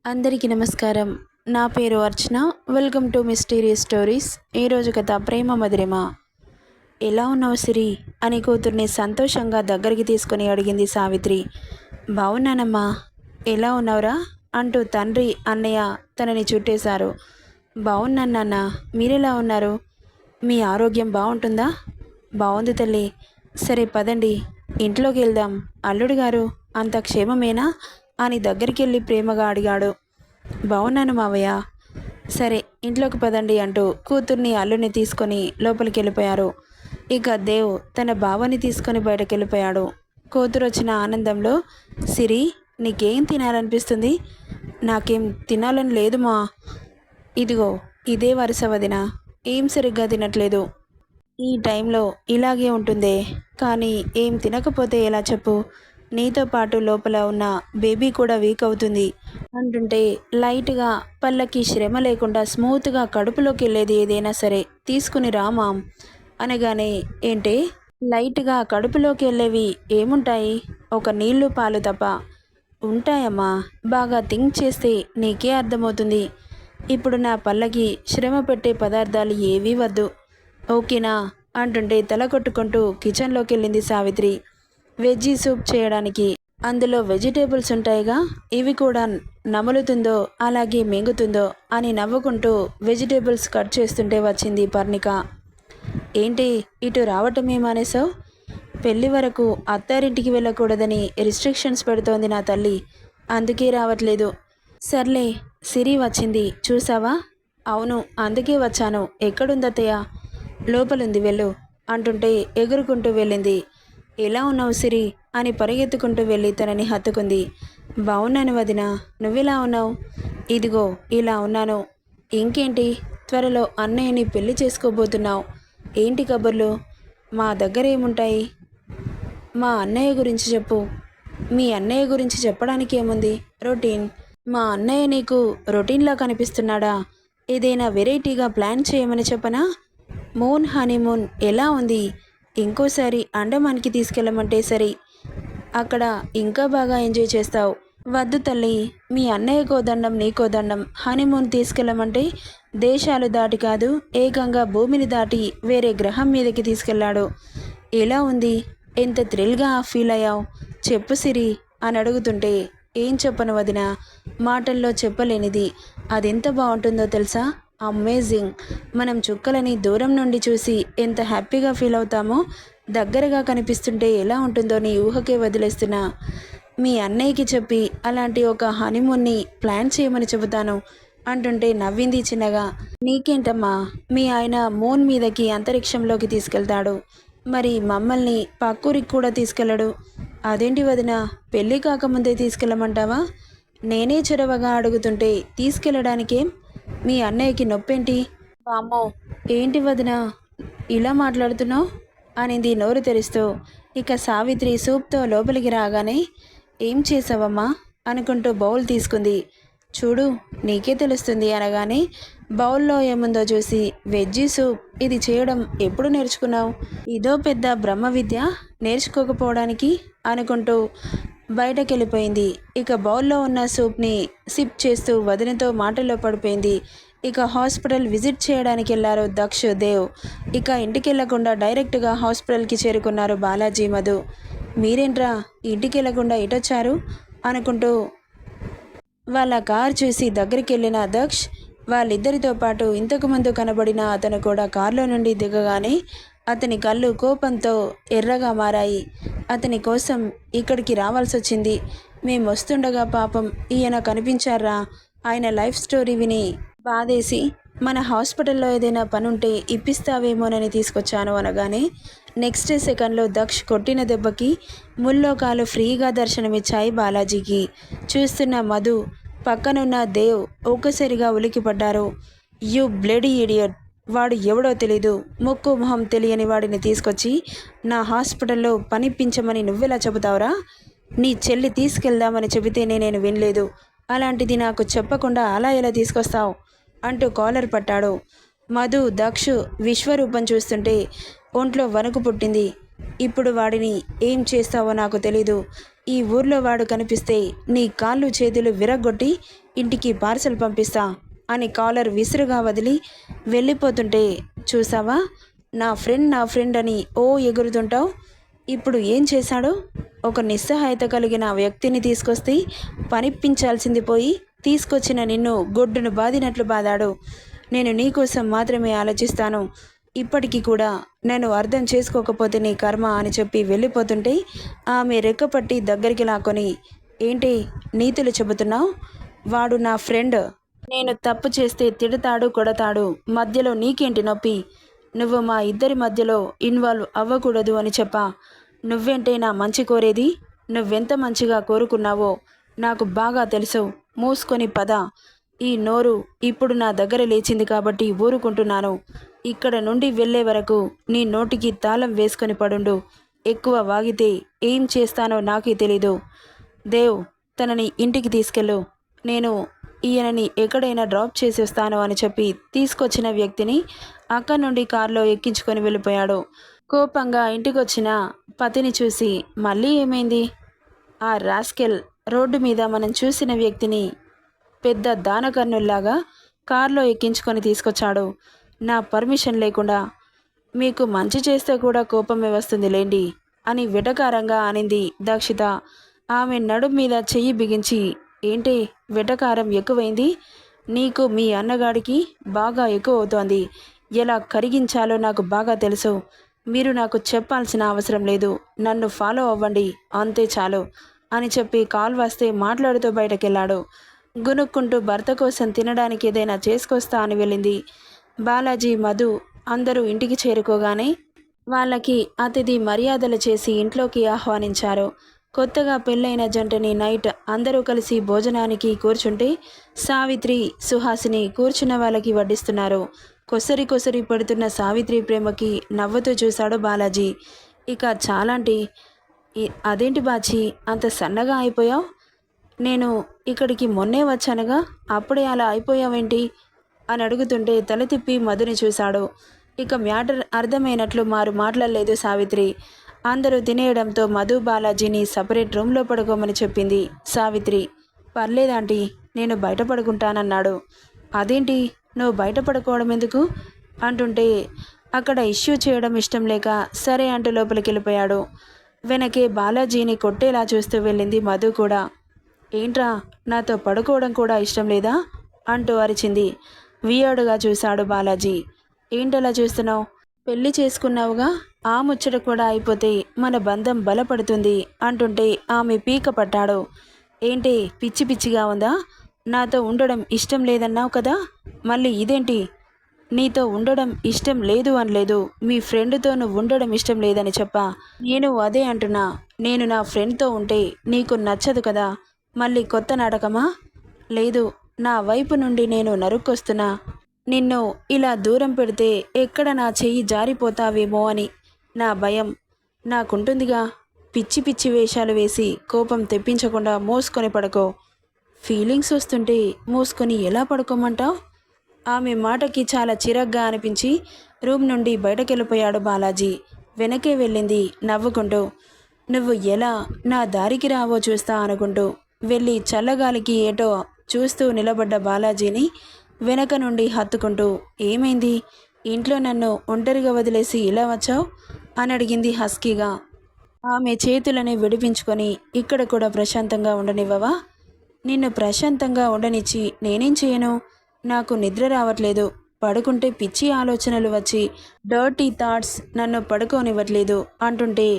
అందరికీ నమస్కారం. నా పేరు Archana. Welcome to mysterious stories. ఈరోజు కథ ప్రేమ మధురిమ. ఎలా ఉన్నావు సిరి అని కూతుర్ని సంతోషంగా దగ్గరికి తీసుకొని అడిగింది సావిత్రి. బాగున్నానమ్మా, ఎలా ఉన్నావురా అంటూ తండ్రి అన్నయ్య తనని చుట్టేశారు. బాగున్నాను నాన్న, మీరెలా ఉన్నారు? మీ ఆరోగ్యం బాగుంటుందా? బాగుంది తల్లి. సరే పదండి, ఇంట్లోకి వెళ్దాం. అల్లుడు గారు అంత క్షేమమేనా అని దగ్గరికి వెళ్ళి ప్రేమగా అడిగాడు. బాగున్నాను మావయ్య. సరే ఇంట్లోకి పదండి అంటూ కూతుర్ని అల్లుని తీసుకొని లోపలికి వెళ్ళిపోయారు. ఇక దేవ్ తన బావని తీసుకొని బయటకు వెళ్ళిపోయాడు. కూతురు వచ్చిన ఆనందంలో, సిరి నీకేం తినాలనిపిస్తుంది? నాకేం తినాలని లేదు మా. ఇదిగో ఇదే వరుస వదిన, ఏం సరిగ్గా తినట్లేదు. ఈ టైంలో ఇలాగే ఉంటుందే, కానీ ఏం తినకపోతే ఎలా చెప్పు? నీతో పాటు లోపల ఉన్న బేబీ కూడా వీక్ అవుతుంది అంటుంటే, లైట్గా పళ్ళకి శ్రమ లేకుండా స్మూత్గా కడుపులోకి వెళ్ళేది ఏదైనా సరే తీసుకుని రామాం అనగానే, ఏంటి లైట్గా కడుపులోకి వెళ్ళేవి ఏముంటాయి? ఒక నీళ్లు పాలు తప్ప. ఉంటాయమ్మా, బాగా థింక్ చేస్తే నీకే అర్థమవుతుంది. ఇప్పుడు నా పళ్ళకి శ్రమ పెట్టే పదార్థాలు ఏవీ వద్దు, ఓకేనా అంటుంటే తల కొట్టుకుంటూ కిచెన్లోకి వెళ్ళింది సావిత్రి. వెజ్జీ సూప్ చేయడానికి. అందులో వెజిటేబుల్స్ ఉంటాయిగా, ఇవి కూడా నములుతుందో అలాగే మింగుతుందో అని నవ్వుకుంటూ వెజిటేబుల్స్ కట్ చేస్తుంటే వచ్చింది పర్ణిక. ఏంటి ఇటు రావటమే మానేసావు? పెళ్ళి వరకు అత్తారింటికి వెళ్ళకూడదని రిస్ట్రిక్షన్స్ పెడుతోంది నా తల్లి, అందుకే రావట్లేదు. సర్లే, సిరి వచ్చింది చూసావా? అవును, అందుకే వచ్చాను. ఎక్కడుందత్తయ్య? లోపలుంది, వెళ్ళు అంటుంటే ఎగురుకుంటూ వెళ్ళింది. ఎలా ఉన్నావు సిరి అని పరిగెత్తుకుంటూ వెళ్ళి తనని హత్తుకుంది. బాగున్నాను వదిన, నువ్వెలా ఉన్నావు? ఇదిగో ఇలా ఉన్నాను. ఇంకేంటి, త్వరలో అన్నయ్యని పెళ్లి చేసుకోబోతున్నావు. ఏంటి కబుర్లు? మా దగ్గర ఏముంటాయి? మా అన్నయ్య గురించి చెప్పు. మీ అన్నయ్య గురించి చెప్పడానికి ఏముంది? రొటీన్. మా అన్నయ్య నీకు రొటీన్లా కనిపిస్తున్నాడా? ఏదైనా వెరైటీగా ప్లాన్ చేయమని చెప్పనా? మూన్ హనీమూన్ ఎలా ఉంది? ఇంకోసారి అండమాన్కి తీసుకెళ్ళమంటే సరే, అక్కడ ఇంకా బాగా ఎంజాయ్ చేస్తావు. వద్దు తల్లి, మీ అన్నయ్యకో దండం నీకో దండం. హనీమూన్ తీసుకెళ్ళమంటే దేశాలు దాటి కాదు, ఏకంగా భూమిని దాటి వేరే గ్రహం మీదకి తీసుకెళ్లాడు. ఎలా ఉంది? ఎంత థ్రిల్గా ఫీల్ అయ్యావు? చెప్పు సిరి అని అడుగుతుంటే, ఏం చెప్పను వదిన, మాటల్లో చెప్పలేనిది. అదెంత బాగుంటుందో తెలుసా? అమేజింగ్. మనం చుక్కలని దూరం నుండి చూసి ఎంత హ్యాపీగా ఫీల్ అవుతామో, దగ్గరగా కనిపిస్తుంటే ఎలా ఉంటుందో నీ ఊహకే వదిలేస్తున్నా. మీ అన్నయ్యకి చెప్పి అలాంటి ఒక హనీమూన్ని ప్లాన్ చేయమని చెబుతాను అంటుంటే నవ్వింది చిన్నగా. నీకేంటమ్మా, మీ ఆయన మూన్ మీదకి అంతరిక్షంలోకి తీసుకెళ్తాడు, మరి మమ్మల్ని పక్కూరికి కూడా తీసుకెళ్ళడు. అదేంటి వదిన, పెళ్ళి కాకముందే తీసుకెళ్ళమంటావా? నేనే చొరవగా అడుగుతుంటే తీసుకెళ్ళడానికేం? మీ అన్నయ్యకి నొప్పేంటి? వామ్మో, ఏంటి వదిన ఇలా మాట్లాడుతున్నావు అనింది నోరు తెరుస్తూ. ఇక సావిత్రి సూప్తో లోపలికి రాగానే, ఏం చేసావమ్మా అనుకుంటూ బౌల్ తీసుకుంది. చూడు నీకే తెలుస్తుంది అనగానే బౌల్లో ఏముందో చూసి, వెజ్జీ సూప్, ఇది చేయడం ఎప్పుడు నేర్చుకున్నావు? ఇదో పెద్ద బ్రహ్మ విద్య నేర్చుకోకపోవడానికి అనుకుంటూ బయటకెళ్ళిపోయింది. ఇక బౌల్లో ఉన్న సూప్ని సిప్ చేస్తూ వదినతో మాటల్లో పడిపోయింది. ఇక హాస్పిటల్ విజిట్ చేయడానికి వెళ్ళారు దక్ష్, దేవ్. ఇక ఇంటికి వెళ్లకుండా డైరెక్ట్గా హాస్పిటల్కి చేరుకున్నారు బాలాజీ, మధు. మీరేంట్రా ఇంటికి వెళ్లకుండా ఇటొచ్చారు అనుకుంటూ వాళ్ళ కార్ చూసి దగ్గరికి వెళ్ళిన దక్ష్, వాళ్ళిద్దరితో పాటు ఇంతకుముందు కనబడిన అతను కూడా కారులో నుండి దిగగానే అతని కళ్ళు కోపంతో ఎర్రగా మారాయి. అతని కోసం ఇక్కడికి రావాల్సి వచ్చింది. మేము వస్తుండగా పాపం ఈయన కనిపించారా? ఆయన లైఫ్ స్టోరీ విని బాధేసి, మన హాస్పిటల్లో ఏదైనా పనుంటే ఇప్పిస్తావేమోనని తీసుకొచ్చాను అనగానే నెక్స్ట్ సెకండ్లో దక్ష్ కొట్టిన దెబ్బకి ముల్లోకాలు ఫ్రీగా దర్శనమిచ్చాయి బాలాజీకి. చూస్తున్న మధు, పక్కనున్న దేవ్ ఒక్కసారిగా ఉలికిపడ్డారు. యు బ్లడీ ఇడియట్, వాడు ఎవడో తెలీదు, ముక్కు మొహం తెలియని వాడిని తీసుకొచ్చి నా హాస్పిటల్లో పనిపించమని నువ్వెలా చెబుతావురా? నీ చెల్లి తీసుకెళ్దామని చెబితేనే నేను వినలేదు, అలాంటిది నాకు చెప్పకుండా అలా ఎలా తీసుకొస్తావు అంటూ కాలర్ పట్టాడు. మధు, దక్షు విశ్వరూపం చూస్తుంటే ఒంట్లో వణుకు పుట్టింది. ఇప్పుడు వాడిని ఏం చేస్తావో నాకు తెలీదు. ఈ ఊర్లో వాడు కనిపిస్తే నీ కాళ్ళు చేతులు విరగ్గొట్టి ఇంటికి పార్సల్ పంపిస్తా అని కాలర్ విసురుగా వదిలి వెళ్ళిపోతుంటే, చూసావా నా ఫ్రెండ్ అని ఓ ఎగురుతుంటావు. ఇప్పుడు ఏం చేశాడో? ఒక నిస్సహాయత కలిగిన వ్యక్తిని తీసుకొస్తే పనిప్పించాల్సింది పోయి తీసుకొచ్చిన నిన్ను గొడ్డును బాదినట్లు బాదాడు. నేను నీకోసం మాత్రమే ఆలోచిస్తాను. ఇప్పటికీ కూడా నేను అర్థం చేసుకోకపోతే నీ కర్మ అని చెప్పి వెళ్ళిపోతుంటే ఆమె రెక్కపట్టి దగ్గరికి లాక్కొని, ఏంటి నీతులు చెబుతున్నావు? వాడు నా ఫ్రెండ్. నేను తప్పు చేస్తే తిడతాడు, కొడతాడు. మధ్యలో నీకేంటి నొప్పి? నువ్వు మా ఇద్దరి మధ్యలో ఇన్వాల్వ్ అవ్వకూడదు అని చెప్పా. నువ్వేంటే నా మంచి కోరేది? నువ్వెంత మంచిగా కోరుకున్నావో నాకు బాగా తెలుసు. మూసుకొని పద. ఈ నోరు ఇప్పుడు నా దగ్గర లేచింది కాబట్టి ఊరుకుంటున్నాను. ఇక్కడ నుండి వెళ్ళే వరకు నీ నోటికి తాళం వేసుకొని పడుండు. ఎక్కువ వాగితే ఏం చేస్తానో నాకే తెలీదు. దేవ్, తనని ఇంటికి తీసుకెళ్ళు. నేను ఈయనని ఎక్కడైనా డ్రాప్ చేసి వస్తాను అని చెప్పి తీసుకొచ్చిన వ్యక్తిని అక్కడి నుండి కారులో ఎక్కించుకొని వెళ్ళిపోయాడు. కోపంగా ఇంటికొచ్చిన పతిని చూసి, మళ్ళీ ఏమైంది? ఆ రాస్కెల్ రోడ్డు మీద మనం చూసిన వ్యక్తిని పెద్ద దానకర్ణుల్లాగా కారులో ఎక్కించుకొని తీసుకొచ్చాడు. నా పర్మిషన్ లేకుండా. మీకు మంచి చేస్తే కూడా కోపమే వస్తుంది లేండి అని వెటకారంగా అనింది దక్షిత. ఆమె నడుం మీద చెయ్యి బిగించి, ఏంటి వెటకారం ఎక్కువైంది? నీకు మీ అన్నగాడికి బాగా ఎక్కువ అవుతోంది. ఎలా కరిగించాలో నాకు బాగా తెలుసు. మీరు నాకు చెప్పాల్సిన అవసరం లేదు. నన్ను ఫాలో అవ్వండి, అంతే చాలు అని చెప్పి కాల్ వస్తే మాట్లాడుతూ బయటకెళ్ళాడు. గునుక్కుంటూ భర్త కోసం తినడానికి ఏదైనా చేసుకొస్తా అని వెళ్ళింది. బాలాజీ, మధు అందరూ ఇంటికి చేరుకోగానే వాళ్ళకి అతిథి మర్యాదలు చేసి ఇంట్లోకి ఆహ్వానించారు. కొత్తగా పెళ్ళైన జంటని నైట్ అందరూ కలిసి భోజనానికి కూర్చుంటే సావిత్రి, సుహాసిని కూర్చున్న వాళ్ళకి వడ్డిస్తున్నారు. కొసరి కొసరి పడుతున్న సావిత్రి ప్రేమకి నవ్వుతూ చూశాడు బాలాజీ. ఇక చాలాంటి, అదేంటి బాచి అంత సన్నగా అయిపోయావు? నేను ఇక్కడికి మొన్నే వచ్చానుగా, అప్పుడే అలా అయిపోయావేంటి అని అడుగుతుంటే తల తిప్పి మధుని చూశాడు. ఇక మ్యాటర్ అర్థమైనట్లు మారు మాట్లాడలేదు సావిత్రి. అందరూ తినేయడంతో మధు బాలాజీని సపరేట్ రూమ్లో పడుకోమని చెప్పింది సావిత్రి. పర్లేదాంటీ, నేను బయట పడుకుంటానన్నాడు. అదేంటి నువ్వు బయట పడుకోవడం ఎందుకు అంటుంటే అక్కడ ఇష్యూ చేయడం ఇష్టం లేక సరే అంటూ లోపలికి వెళ్ళిపోయాడు. వెనకే బాలాజీని కొట్టేలా చూస్తూ వెళ్ళింది మధు కూడా. ఏంట్రా, నాతో పడుకోవడం కూడా ఇష్టం లేదా అంటూ అరిచింది. వియర్డ్గా చూశాడు బాలాజీ. ఏంటలా చూస్తున్నావు? పెళ్లి చేసుకున్నావుగా, ఆ ముచ్చట కూడా అయిపోతే మన బంధం బలపడుతుంది అంటుంటే ఆమె పీక పట్టాడు. ఏంటి పిచ్చి పిచ్చిగా ఉందా? నాతో ఉండడం ఇష్టం లేదన్నావు కదా, మళ్ళీ ఇదేంటి? నీతో ఉండడం ఇష్టం లేదు అనలేదు, మీ ఫ్రెండ్తో నువ్వు ఉండడం ఇష్టం లేదని చెప్పా. నేను అదే అంటున్నా. నేను నా ఫ్రెండ్తో ఉంటే నీకు నచ్చదు కదా, మళ్ళీ కొత్త నాటకమా? లేదు, నా వైపు నుండి నేను నరుక్కొస్తున్నా. నిన్ను ఇలా దూరం పెడితే ఎక్కడ నా చెయ్యి జారిపోతావేమో అని నా భయం నాకుంటుందిగా. పిచ్చి పిచ్చి వేషాలు వేసి కోపం తెప్పించకుండా మూసుకొని పడుకో. ఫీలింగ్స్ వస్తుంటే మూసుకొని ఎలా పడుకోమంటావు? ఆమె మాటకి చాలా చిరాగ్గా అనిపించి రూమ్ నుండి బయటకెళ్ళిపోయాడు బాలాజీ. వెనకే వెళ్ళింది నవ్వుకుంటూ. నువ్వు ఎలా నా దారికి రావో చూస్తా అనుకుంటూ వెళ్ళి చల్లగాలికి ఏటో చూస్తూ నిలబడ్డ బాలాజీని వెనక నుండి హత్తుకుంటూ, ఏమైంది? ఇంట్లో నన్ను ఒంటరిగా వదిలేసి ఇలా వచ్చావు అని అడిగింది హస్కీగా. ఆమె చేతులని విడిపించుకొని, ఇక్కడ కూడా ప్రశాంతంగా ఉండనివ్వవా? నిన్ను ప్రశాంతంగా ఉండనిచ్చి నేనేం చేయను? నాకు నిద్ర రావట్లేదు. పడుకుంటే పిచ్చి ఆలోచనలు వచ్చి డర్టీ థాట్స్ నన్ను పడుకోనివ్వట్లేదు అంటుంటే,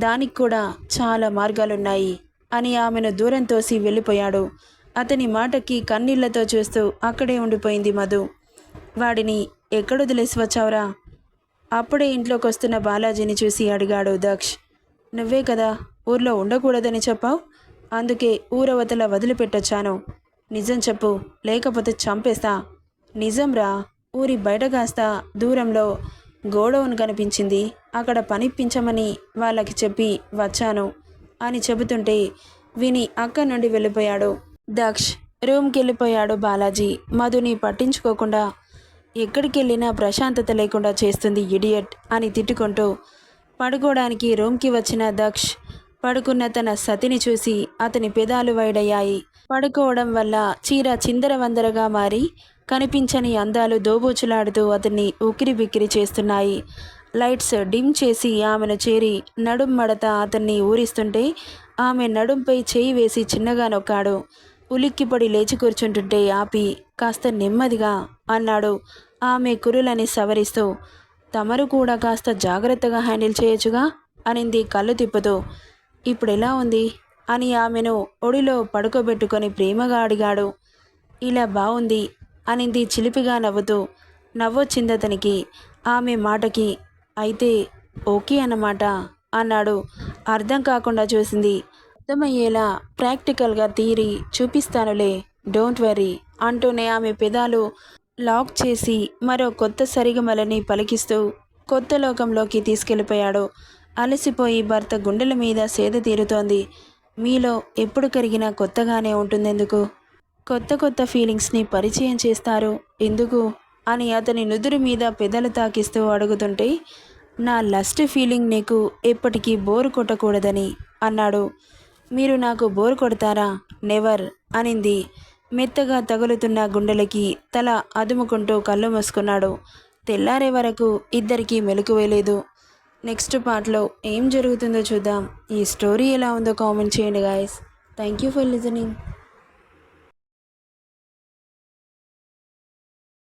దానికి కూడా చాలా మార్గాలున్నాయి అని ఆమెను దూరం తోసి వెళ్ళిపోయాడు. అతని మాటకి కన్నీళ్లతో చూస్తూ అక్కడే ఉండిపోయింది మధు. వాడిని ఎక్కడొదిలేసి వచ్చావురా? అప్పుడే ఇంట్లోకి వస్తున్న బాలాజీని చూసి అడిగాడు దక్ష్. నువ్వే కదా ఊర్లో ఉండకూడదని చెప్పావు, అందుకే ఊరవతల వదిలిపెట్టొచ్చాను. నిజం చెప్పు, లేకపోతే చంపేస్తా. నిజంరా, ఊరి బయట కాస్త దూరంలో గోడౌన్ కనిపించింది, అక్కడ పనిప్పించమని వాళ్ళకి చెప్పి వచ్చాను అని చెబుతుంటే విని అక్కడి నుండి వెళ్ళిపోయాడు దక్ష్. రూమ్కి వెళ్ళిపోయాడు బాలాజీ. మధుని పట్టించుకోకుండా ఎక్కడికి వెళ్ళినా ప్రశాంతత లేకుండా చేస్తుంది ఇడియట్ అని తిట్టుకుంటూ. పడుకోవడానికి రూమ్కి వచ్చిన దక్ష్ పడుకున్న తన సతిని చూసి అతని పెదాలు వైడయ్యాయి. పడుకోవడం వల్ల చీర చిందరవందరగా మారి కనిపించని అందాలు దోబూచులాడుతూ అతన్ని ఉక్కిరిబిక్కిరి చేస్తున్నాయి. లైట్స్ డిమ్ చేసి ఆమెను చేరి నడుం మడత అతన్ని ఊరిస్తుంటే ఆమె నడుంపై చేయి వేసి చిన్నగా నొక్కాడు. ఉలిక్కిపడి లేచి కూర్చుంటుంటే ఆపి కాస్త నెమ్మదిగా అన్నాడు ఆమె కురులని సవరిస్తూ. తమరు కూడా కాస్త జాగ్రత్తగా హ్యాండిల్ చేయొచ్చుగా అనింది కళ్ళు తిప్పుతూ. ఇప్పుడెలా ఉంది అని ఆమెను ఒడిలో పడుకోబెట్టుకొని ప్రేమగా అడిగాడు. ఇలా బావుంది అనింది చిలిపిగా నవ్వుతూ. నవ్వొచ్చిందతనికి ఆమె మాటకి. అయితే ఓకే అన్నమాట అన్నాడు. అర్థం కాకుండా చూసింది. అర్థమయ్యేలా ప్రాక్టికల్గా థియరీ చూపిస్తానులే, డోంట్ వరీ అంటూనే ఆమె పెదాలు లాక్ చేసి మరో కొత్త సరిగమలని పలికిస్తూ కొత్త లోకంలోకి తీసుకెళ్ళిపోయాడు. అలసిపోయి భర్త గుండెల మీద సేద తీరుతోంది. మీలో ఎప్పుడు కరిగినా కొత్తగానే ఉంటుందెందుకు? కొత్త కొత్త ఫీలింగ్స్ని పరిచయం చేస్తారు ఎందుకు అని అతని నుదురు మీద పెదలు తాకిస్తూ అడుగుతుంటే, నా లస్ట్ ఫీలింగ్ నీకు ఎప్పటికీ బోరు కొట్టకూడదని అన్నాడు. మీరు నాకు బోరు కొడతారా? నెవర్ అనింది. మెత్తగా తగులుతున్న గుండెలకి తల అదుముకుంటూ కళ్ళు మూసుకున్నాడు. తెల్లారే వరకు ఇద్దరికీ మెలకువేలేదు. నెక్స్ట్ పార్ట్లో ఏం జరుగుతుందో చూద్దాం. ఈ స్టోరీ ఎలా ఉందో కామెంట్ చేయండి guys. Thank you for listening.